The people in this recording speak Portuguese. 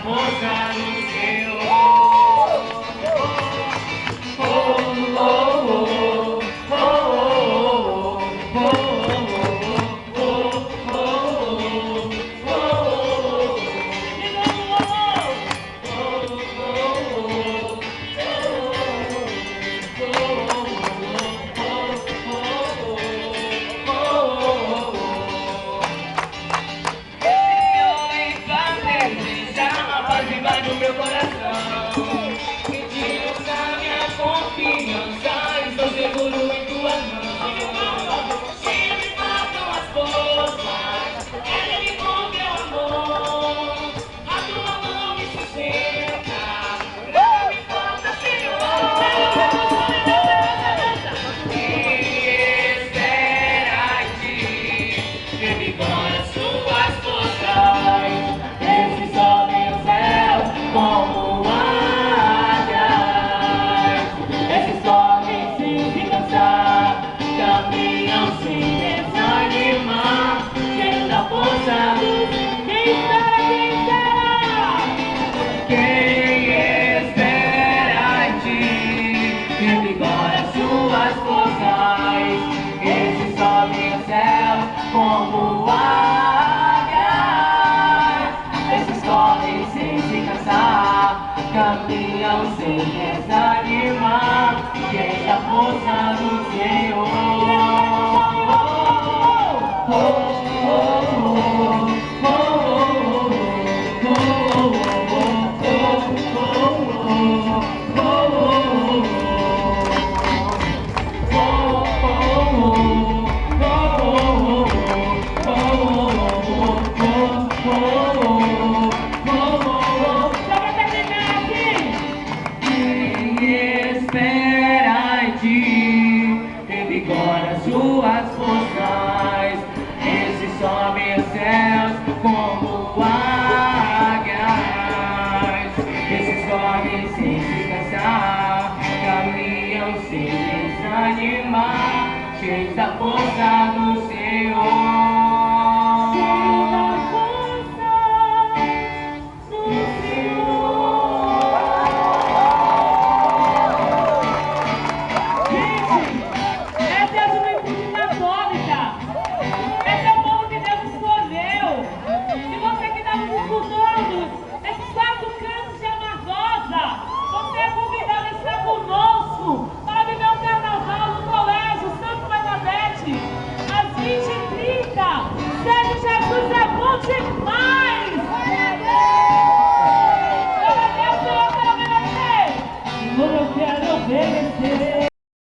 força do Senhor. No meu coração, e tiro da minha confiança, estou seguro em tua mão. Se me faltam as forças, ele me com teu amor, a tua mão me sustenta, não me falta, Senhor. E espera em ti, revigora suas forças, esse sobe o céu como águias, esses correm sem se cansar, caminham sem desanimar, cheios da força. Quem espera em ti, revigora suas forças, esses sobem ao céu como águias, esses correm sem se cansar, caminham sem desanimar, cheios da força do Senhor. Espera em ti, revigora suas forças, esses sobem aos céus como águias, esses correm sem se cansar, caminham sem desanimar, cheios da força do